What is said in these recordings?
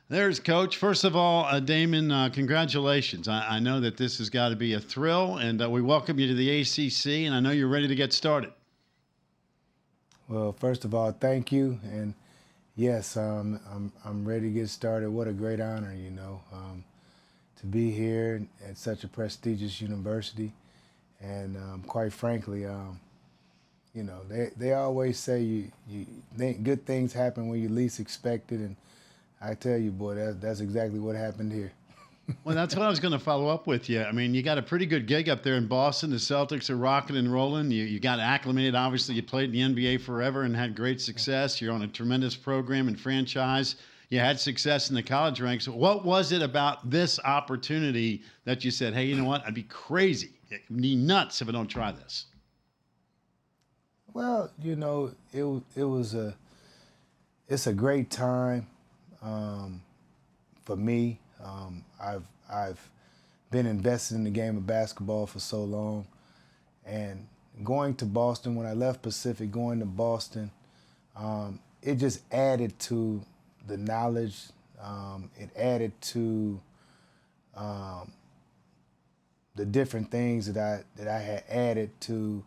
There's Coach. First of all, Damon, congratulations. I know that this has got to be a thrill, and we welcome you to the ACC, and I know you're ready to get started. Well, first of all, thank you, and yes, I'm ready to get started. What a great honor, to be here at such a prestigious university, and quite frankly, they always say good things happen when you least expect it, and I tell you, boy, that's exactly what happened here. Well, that's what I was going to follow up with you. I mean, you got a pretty good gig up there in Boston. The Celtics are rocking and rolling. You got acclimated. Obviously, you played in the NBA forever and had great success. You're on a tremendous program and franchise. You had success in the college ranks. What was it about this opportunity that you said, hey, you know what? I'd be crazy, I'd be nuts if I don't try this? Well, it's a great time for me. I've been invested in the game of basketball for so long, and going to Boston, when I left Pacific, going to Boston, it just added to the knowledge. It added to the different things that I had added to,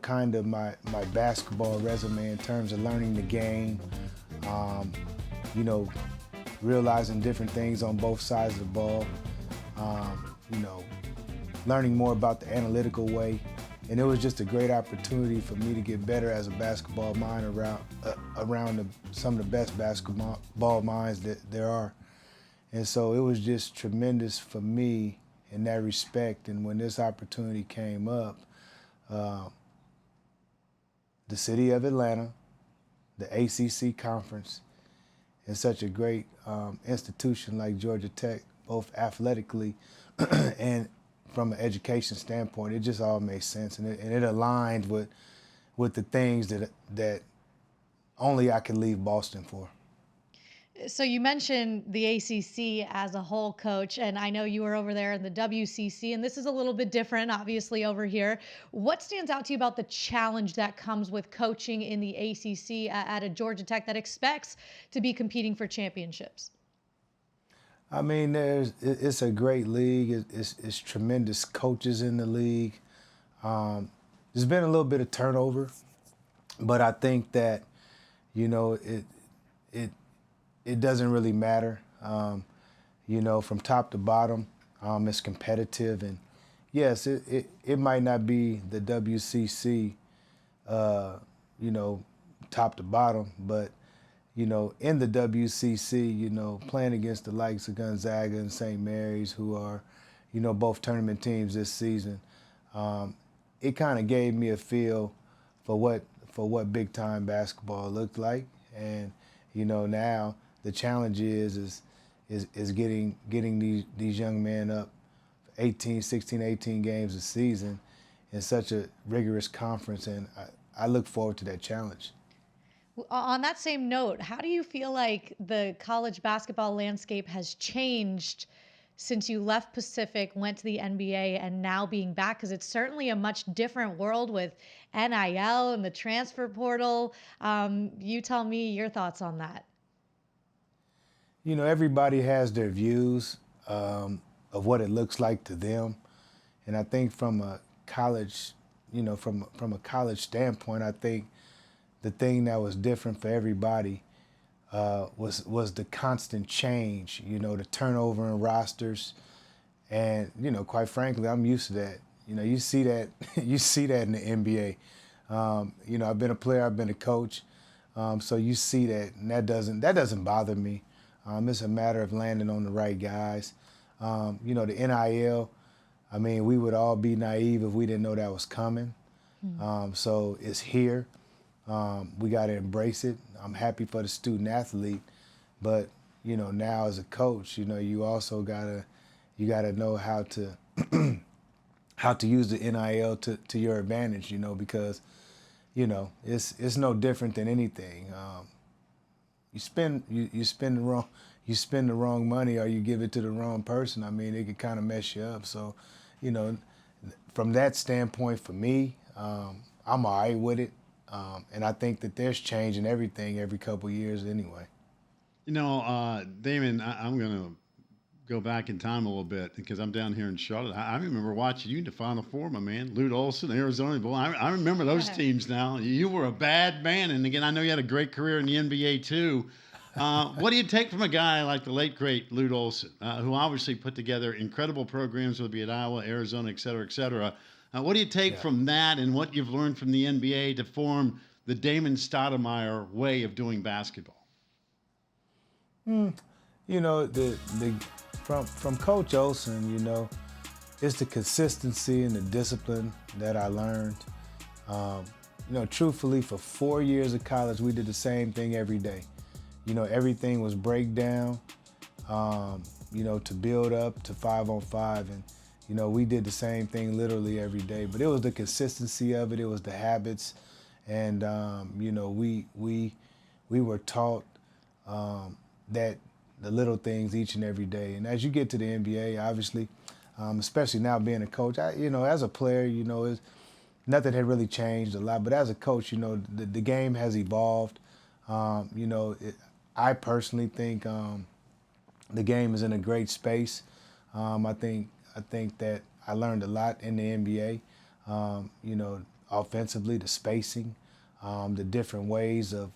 kind of my basketball resume in terms of learning the game. You know, realizing different things on both sides of the ball, you know, learning more about the analytical way. And it was just a great opportunity for me to get better as a basketball mind around some of the best basketball minds that there are. And so it was just tremendous for me in that respect. And when this opportunity came up, the city of Atlanta, the ACC conference, and such a great institution like Georgia Tech, both athletically and from an education standpoint, it just all made sense, and it aligned with the things that only I could leave Boston for. So you mentioned the ACC as a whole, Coach, and I know you were over there in the WCC, and this is a little bit different, obviously, over here. What stands out to you about the challenge that comes with coaching in the ACC at a Georgia Tech that expects to be competing for championships? I mean, it's a great league. It's tremendous coaches in the league. There's been a little bit of turnover, but I think that it it doesn't really matter. From top to bottom, it's competitive, and yes, it might not be the WCC, top to bottom, but in the WCC, playing against the likes of Gonzaga and St. Mary's, who are, both tournament teams this season, it kind of gave me a feel for what big time basketball looked like, and now the challenge is getting these young men up 16, 18 games a season in such a rigorous conference, and I look forward to that challenge. On that same note, how do you feel like the college basketball landscape has changed since you left Pacific, went to the NBA, and now being back? Because it's certainly a much different world with NIL and the transfer portal. You tell me your thoughts on that. Everybody has their views of what it looks like to them, and I think from a college, from a college standpoint, I think the thing that was different for everybody was the constant change, the turnover in rosters, and quite frankly, I'm used to that. You see that you see that in the NBA. I've been a player, I've been a coach, so you see that, and that doesn't bother me. It's a matter of landing on the right guys. The NIL, I mean, we would all be naive if we didn't know that was coming. So it's here. We got to embrace it. I'm happy for the student athlete, but now as a coach, you also gotta know how to how to use the NIL to your advantage. Because it's no different than anything. You spend the wrong money, or you give it to the wrong person. I mean, it could kind of mess you up. So, you know, from that standpoint, for me, I'm all right with it. And I think that there's change in everything every couple years anyway. Damon, I'm going to go back in time a little bit because I'm down here in Charlotte. I remember watching you in the Final Four, my man. Lute Olson, Arizona. Boy, I remember those teams now. You were a bad man. And again, I know you had a great career in the NBA too. What do you take from a guy like the late, great Lute Olson, who obviously put together incredible programs, whether it be at Iowa, Arizona, et cetera, et cetera? What do you take Yeah. from that and what you've learned from the NBA to form the Damon Stoudamire way of doing basketball? The from Coach Olson, it's the consistency and the discipline that I learned. Truthfully, for 4 years of college, we did the same thing every day. Everything was breakdown, to build up to 5-on-5. And, we did the same thing literally every day. But it was the consistency of it. It was the habits. And, we were taught that the little things each and every day. And as you get to the NBA, obviously, especially now being a coach, as a player, nothing had really changed a lot. But as a coach, the game has evolved. I personally think the game is in a great space. I think that I learned a lot in the NBA. Offensively, the spacing, the different ways of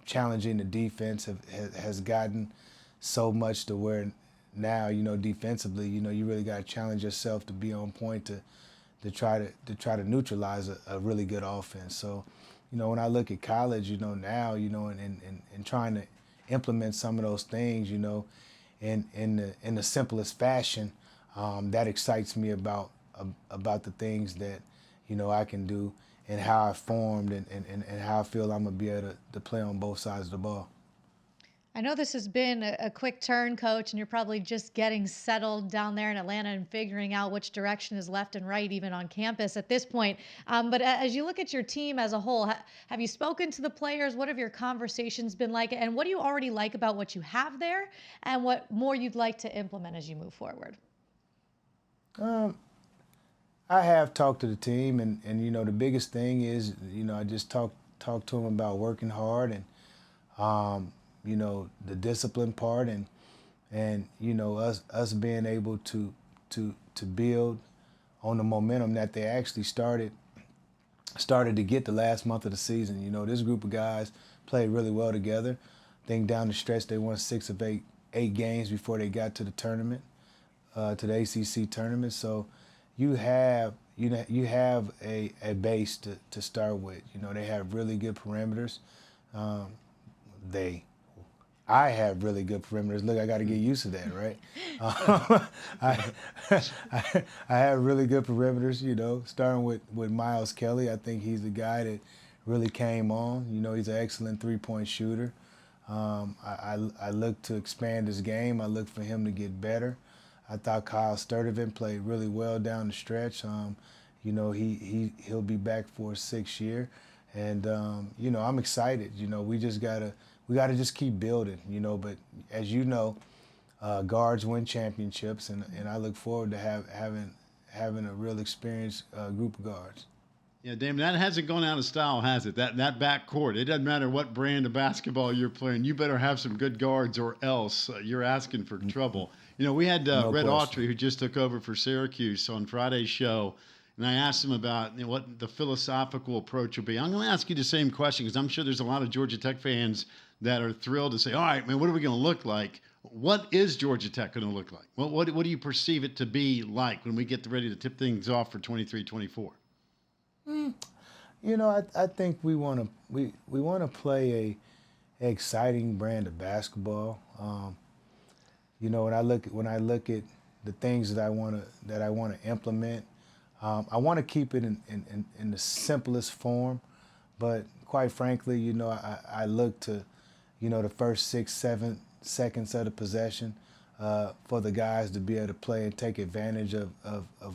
challenging the defense has gotten so much to where now, defensively, you really got to challenge yourself to be on point to try to neutralize a really good offense. So, when I look at college, now, and trying to implement some of those things, in the simplest fashion, that excites me about the things that, I can do and how I formed and how I feel I'm going to be able to play on both sides of the ball. I know this has been a quick turn, Coach, and you're probably just getting settled down there in Atlanta and figuring out which direction is left and right, even on campus at this point. But as you look at your team as a whole, have you spoken to the players? What have your conversations been like? And what do you already like about what you have there? And what more you'd like to implement as you move forward? I have talked to the team, and the biggest thing is, I just talk to them about working hard and, the discipline part and us being able to build on the momentum that they actually started to get the last month of the season. This group of guys played really well together. I think down the stretch they won 6 of 8 games before they got to the tournament, to the ACC tournament. So you have a base to start with. They have really good perimeters. I have really good perimeters. Look, I got to get used to that, right? I have really good perimeters, starting with Miles Kelly. I think he's the guy that really came on. He's an excellent three-point shooter. I look to expand his game. I look for him to get better. I thought Kyle Sturdivant played really well down the stretch. He'll be back for his 6th year. And, I'm excited. We gotta just keep building, but as guards win championships, and I look forward to having a real experienced group of guards. Yeah, Damon, that hasn't gone out of style, has it? That backcourt. It doesn't matter what brand of basketball you're playing. You better have some good guards, or else you're asking for trouble. We had No Red question. Autry, who just took over for Syracuse on Friday's show, and I asked him about what the philosophical approach will be. I'm going to ask you the same question because I'm sure there's a lot of Georgia Tech fans that are thrilled to say, all right, man, what are we going to look like? What is Georgia Tech going to look like? What do you perceive it to be like when we get ready to tip things off for 23-24? I think we want to play a exciting brand of basketball. When I look at the things that I want to implement, I want to keep it in the simplest form, but quite frankly, I look to, the first 6-7 seconds of the possession for the guys to be able to play and take advantage of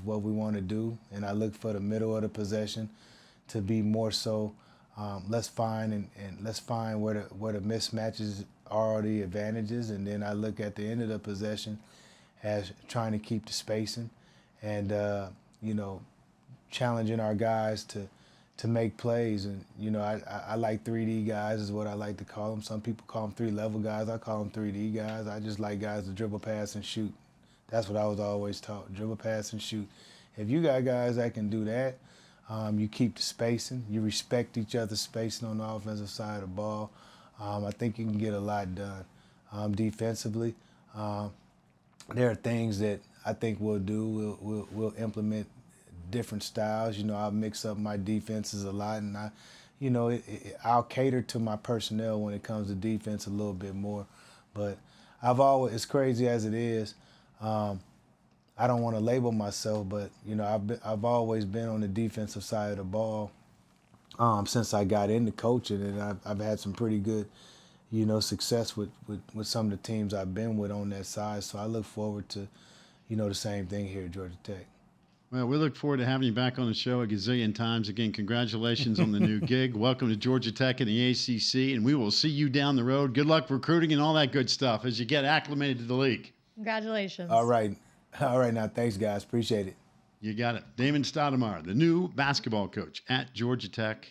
what we want to do, and I look for the middle of the possession to be more so. Let's find where the mismatches are the advantages, and then I look at the end of the possession as trying to keep the spacing and challenging our guys make plays. And, I like 3D guys is what I like to call them. Some people call them 3-level guys. I call them 3D guys. I just like guys to dribble, pass, and shoot. That's what I was always taught, dribble, pass, and shoot. If you got guys that can do that, you keep the spacing. You respect each other's spacing on the offensive side of the ball. I think you can get a lot done defensively. There are things that I think we'll do. We'll implement different styles. I'll mix up my defenses a lot, and I'll cater to my personnel when it comes to defense a little bit more. But as crazy as it is, I don't want to label myself, but I've always been on the defensive side of the ball since I got into coaching, and I've had some pretty good success with some of the teams I've been with on that side. So I look forward to the same thing here at Georgia Tech. Well, we look forward to having you back on the show a gazillion times. Again, congratulations on the new gig. Welcome to Georgia Tech and the ACC, and we will see you down the road. Good luck recruiting and all that good stuff as you get acclimated to the league. Congratulations. All right now. Thanks, guys. Appreciate it. You got it. Damon Stoudamire, the new basketball coach at Georgia Tech.